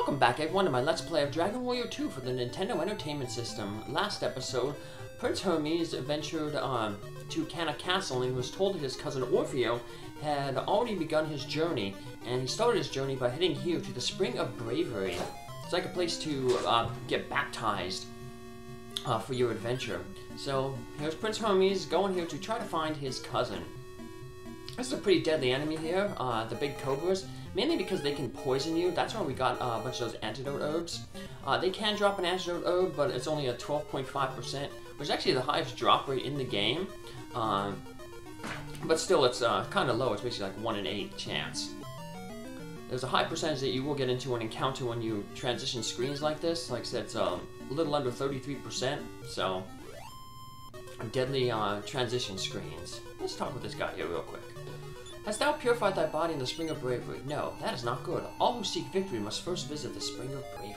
Welcome back everyone to my Let's Play of Dragon Warrior 2 for the Nintendo Entertainment System. Last episode, Prince Hermes ventured to Canna Castle and he was told that his cousin Orfeo had already begun his journey, and he started his journey by heading here to the Spring of Bravery. It's like a place to get baptized for your adventure. So here's Prince Hermes going here to try to find his cousin. This is a pretty deadly enemy here, the big cobras, mainly because they can poison you. That's why we got a bunch of those antidote herbs. They can drop an antidote herb, but it's only a 12.5%, which is actually the highest drop rate in the game. But still, it's kind of low. It's basically like 1 in 8 chance. There's a high percentage that you will get into an encounter when you transition screens like this. Like I said, it's a little under 33%, so deadly transition screens. Let's talk with this guy here real quick. Hast thou purified thy body in the Spring of Bravery? No, that is not good. All who seek victory must first visit the Spring of Bravery.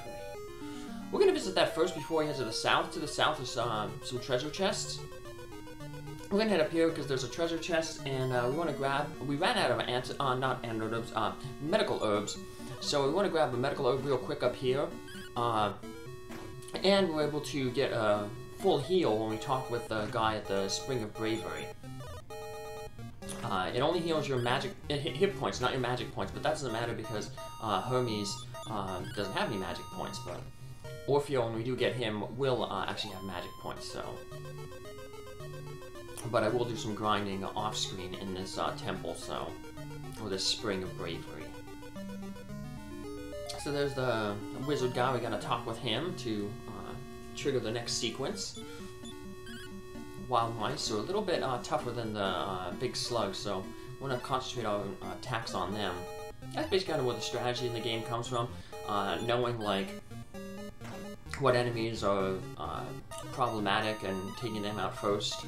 We're going to visit that first before we head to the south. To the south is some treasure chests. We're going to head up here because there's a treasure chest, and we want to grab... We ran out of not antidote herbs, medical herbs. So we want to grab a medical herb real quick up here. And we're able to get a full heal when we talk with the guy at the Spring of Bravery. It only heals your magic hit points, not your magic points, but that doesn't matter because Hermes doesn't have any magic points, but Orfeo, when we do get him, will actually have magic points, so... But I will do some grinding off-screen in this temple, so... Or this Spring of Bravery. So there's the wizard guy. We gotta talk with him to trigger the next sequence. Wild mice are a little bit tougher than the big slugs, so we're going to concentrate our attacks on them. That's basically kind of where the strategy in the game comes from, knowing like what enemies are problematic and taking them out first.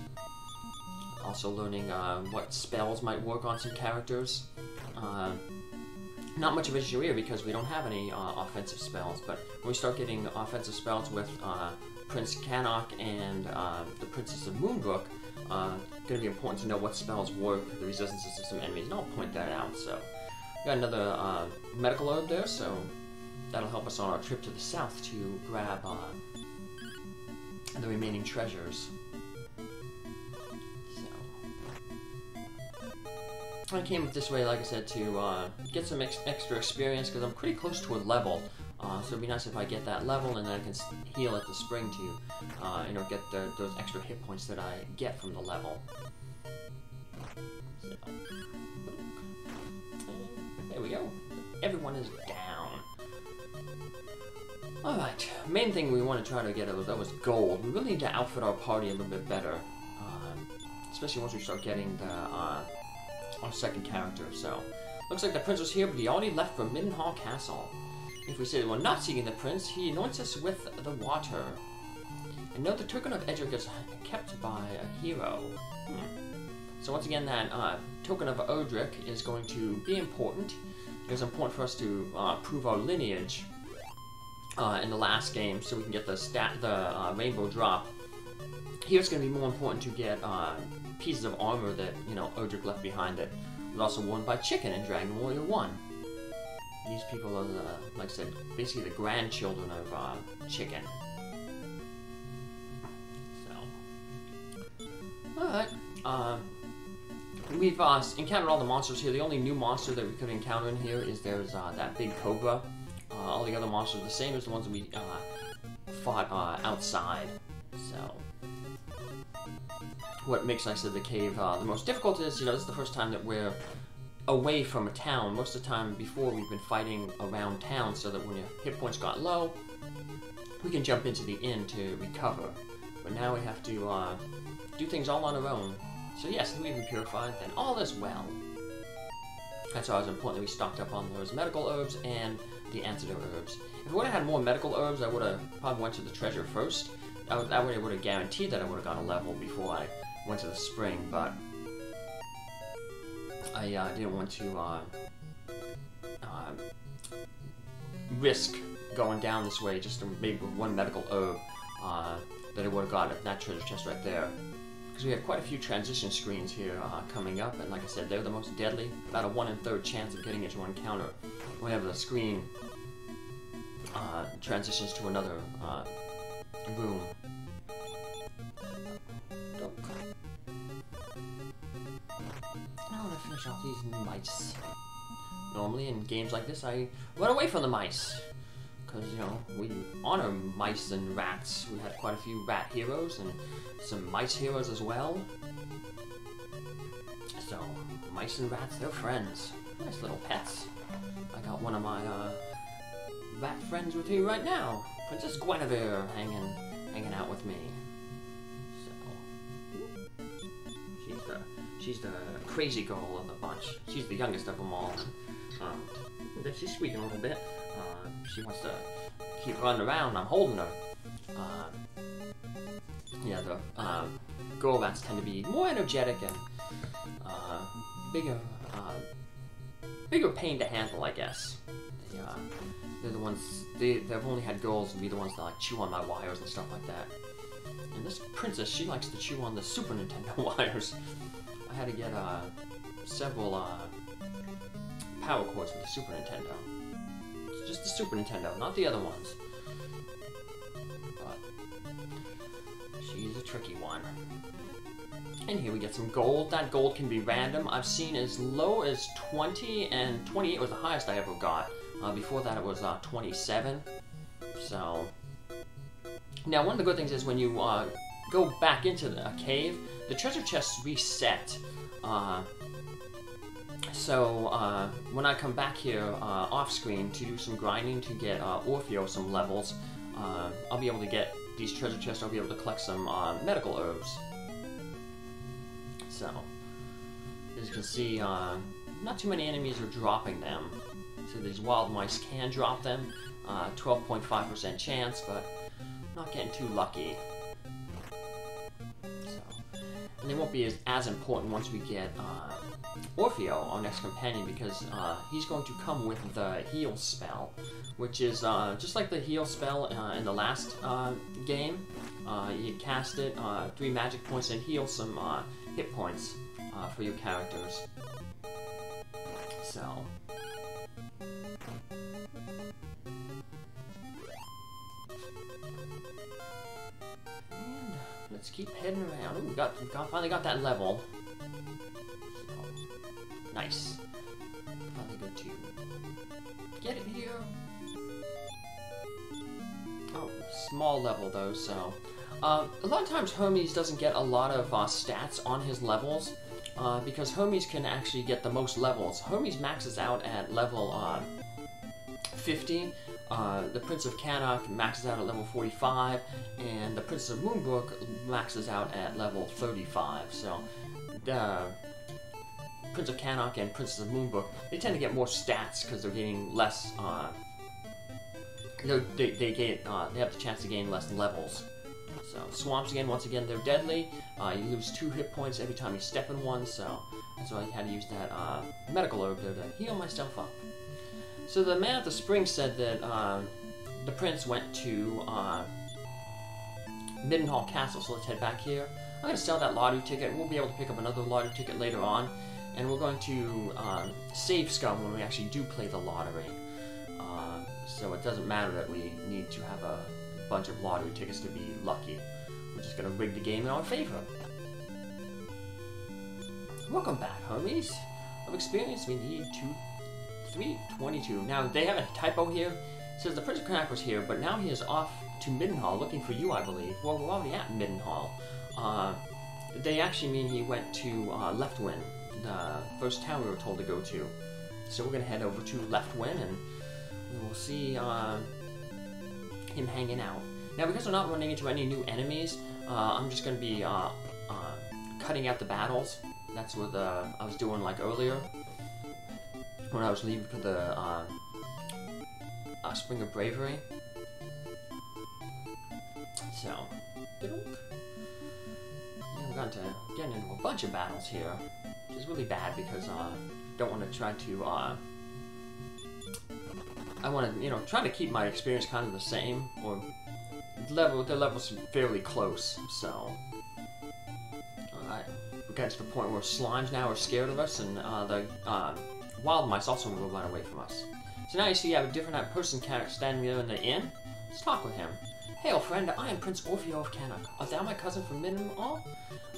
Also learning what spells might work on some characters. Not much of a here because we don't have any offensive spells, but when we start getting offensive spells with Prince Cannock and the Princess of Moonbrook, going to be important to know what spells work, the resistances of some enemies, and I'll point that out. So, we got another medical herb there, so that'll help us on our trip to the south to grab the remaining treasures. So, I came up this way, like I said, to get some extra experience because I'm pretty close to a level. So it'd be nice if I get that level and then I can heal at the spring to, you know, get those extra hit points that I get from the level. So, there we go. Everyone is down. Alright, main thing we want to try to get that was gold. We really need to outfit our party a little bit better. Especially once we start getting the, our second character, so. Looks like the prince was here, but he already left for Middenhall Castle. If we say we're not seeking the prince, he anoints us with the water. And note the token of Edric is kept by a hero. So once again, that token of Edric is going to be important. It was important for us to prove our lineage in the last game, so we can get the rainbow drop. Here it's going to be more important to get pieces of armor that, you know, Edric left behind that was also worn by Chicken in Dragon Warrior 1. These people are, like I said, basically the grandchildren of Chicken. So, alright. We've encountered all the monsters here. The only new monster that we could encounter in here is there's that big cobra. All the other monsters are the same as the ones that we fought outside. So, what makes, like I said, the cave the most difficult is, you know, this is the first time that we're away from a town. Most of the time before we've been fighting around town so that when your hit points got low, we can jump into the inn to recover. But now we have to do things all on our own. So yes, we've been purified, then all is well. That's why it was important that we stocked up on those medical herbs and the antidote herbs. If we would have had more medical herbs, I would have probably went to the treasure first. That way I would have guaranteed that I would have got a level before I went to the spring, but I didn't want to risk going down this way just to maybe with one medical herb that I would have got at that treasure chest right there. Because we have quite a few transition screens here coming up, and like I said, they're the most deadly. About a 1 in 3 chance of getting into an encounter whenever the screen transitions to another room. Now I want to finish off these mice. Normally in games like this, I run away from the mice. Because, you know, we honor mice and rats. We had quite a few rat heroes and some mice heroes as well. So, mice and rats, they're friends. Nice little pets. I got one of my rat friends with me right now. Princess Guinevere hanging out with me. So, she's the crazy girl of the bunch. She's the youngest of them all. She's squeaking a little bit. She wants to keep running around. I'm holding her. Yeah, the girl rats tend to be more energetic and bigger pain to handle, I guess. They're the ones. They've only had girls be the ones that like chew on my wires and stuff like that. And this princess, she likes to chew on the Super Nintendo wires. I had to get several power cords for the Super Nintendo. It's just the Super Nintendo, not the other ones. But she's a tricky one. And here we get some gold. That gold can be random. I've seen as low as 20, and 28 was the highest I ever got. Before that it was 27. So now one of the good things is when you go back into a cave, the treasure chests reset. So when I come back here off screen to do some grinding to get Orfeo some levels, I'll be able to get these treasure chests. I'll be able to collect some medical herbs. So as you can see, not too many enemies are dropping them. So these wild mice can drop them, 12.5% chance, but not getting too lucky. So, and they won't be as important once we get Orfeo, our next companion, because he's going to come with the heal spell, which is just like the heal spell in the last game. You cast it, 3 magic points, and heal some hit points for your characters. So. And let's keep heading around. Ooh, we finally got that level. So, nice. Finally good to get it here. Oh, small level though, so. A lot of times Hermes doesn't get a lot of stats on his levels because Hermes can actually get the most levels. Hermes maxes out at level 50. The Prince of Cannock maxes out at level 45, and the Princess of Moonbrook maxes out at level 35. So, the Prince of Cannock and Princess of Moonbrook, they tend to get more stats because they're getting less. They have the chance to gain less levels. So, swamps again, once again, they're deadly. You lose 2 hit points every time you step in one, so that's why I had to use that medical herb there to heal myself up. So the man at the spring said that the prince went to Middenhall Castle, so let's head back here. I'm going to sell that lottery ticket. We'll be able to pick up another lottery ticket later on, and we're going to save scum when we actually do play the lottery. So it doesn't matter that we need to have a bunch of lottery tickets to be lucky. We're just going to rig the game in our favor. Welcome back, Hermes. Of experience, we need 322. Now, they have a typo here. It says the Prince of Cannock was here, but now he is off to Middenhall looking for you, I believe. Well, we're already at Middenhall. They actually mean he went to Leftwyn, the first town we were told to go to. So we're going to head over to Leftwyn, and we will see him hanging out. Now, because we're not running into any new enemies, I'm just going to be cutting out the battles. That's what I was doing like earlier when I was leaving for the Spring of Bravery. So, yeah, we're getting into a bunch of battles here, which is really bad because I don't want to try to. I want to, try to keep my experience kind of the same, or the levels fairly close. So, we got to the point where slimes now are scared of us, and the wild mice also will run away from us. So now you see you have a different person standing there in the inn. Let's talk with him. Hail, friend, I am Prince Orfeo of Cannock. Art thou my cousin from Middenall?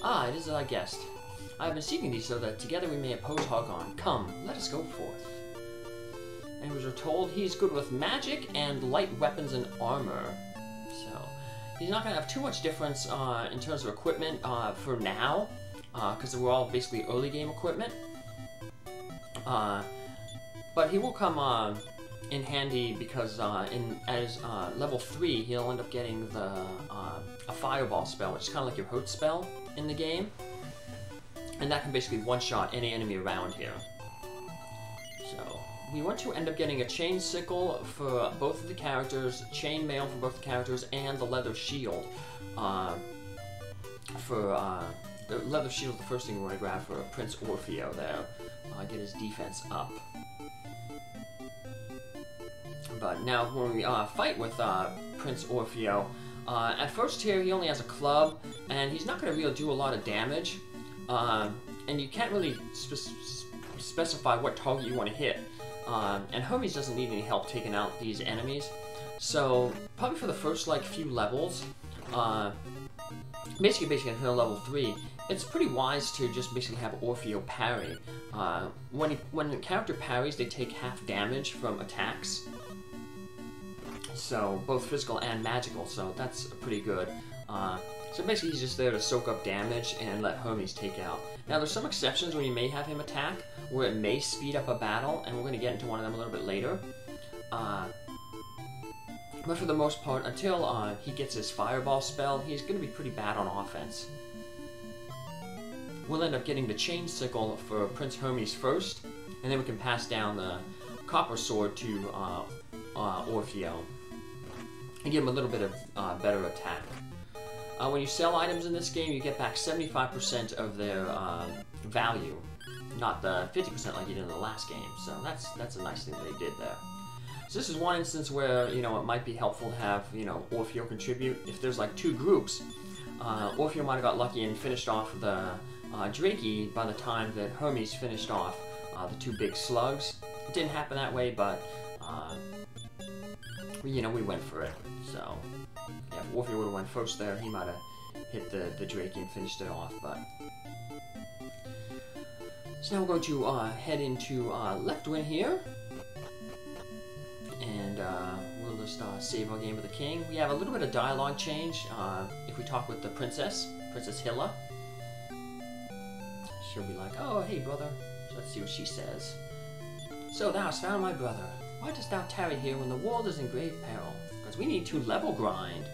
Ah, it is as I guessed. I have been seeking thee so that together we may oppose Hargon. Come, let us go forth. And we were told he's good with magic and light weapons and armor. So, he's not going to have too much difference in terms of equipment for now, because we're all basically early game equipment. But he will come in handy because as level 3, he'll end up getting a fireball spell, which is kind of like your hurt spell in the game. And that can basically one-shot any enemy around here. So, we want to end up getting a chain sickle for both of the characters, chain mail for both the characters, and the leather shield. The leather shield is the first thing we want to grab for Prince Orfeo there. Get his defense up. But now when we fight with Prince Orfeo, at first here he only has a club, and he's not going to really do a lot of damage. And you can't really specify what target you want to hit. And Hermes doesn't need any help taking out these enemies. So, probably for the first, like, few levels, basically until level 3, it's pretty wise to just basically have Orfeo parry. When the character parries, they take half damage from attacks. So, both physical and magical, so that's pretty good. So basically he's just there to soak up damage and let Hermes take out. Now there's some exceptions when you may have him attack, where it may speed up a battle, and we're going to get into one of them a little bit later. But for the most part, until he gets his fireball spell, he's going to be pretty bad on offense. We'll end up getting the chain sickle for Prince Hermes first, and then we can pass down the copper sword to Orfeo, and give him a little bit of better attack. When you sell items in this game, you get back 75% of their value, not the 50% like you did in the last game. So that's a nice thing they did there. So this is one instance where, you know, it might be helpful to have, you know, Orfeo contribute. If there's like 2 groups, Orfeo might have got lucky and finished off the Drakey by the time that Hermes finished off the 2 big slugs. It didn't happen that way, but you know, we went for it. So yeah, if Orfeo would have went first there, he might have hit the Drakey and finished it off. But so now we're going to head into Leftwin here, and we'll just save our game with the king. We have a little bit of dialogue change if we talk with the Princess Hilla. She'll be like, "Oh, hey, brother." So let's see what she says. "So thou hast found my brother. Why dost thou tarry here when the world is in grave peril? Because we need to level grind."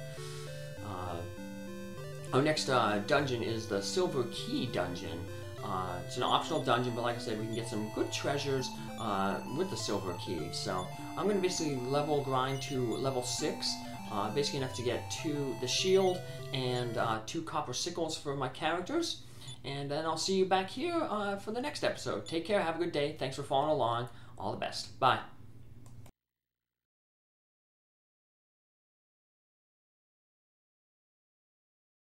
Our next dungeon is the Silver Key dungeon. It's an optional dungeon, but like I said, we can get some good treasures with the Silver Key. So I'm going to basically level grind to level 6, basically enough to get the shield and 2 copper sickles for my characters. And then I'll see you back here for the next episode. Take care, have a good day, thanks for following along, all the best, bye.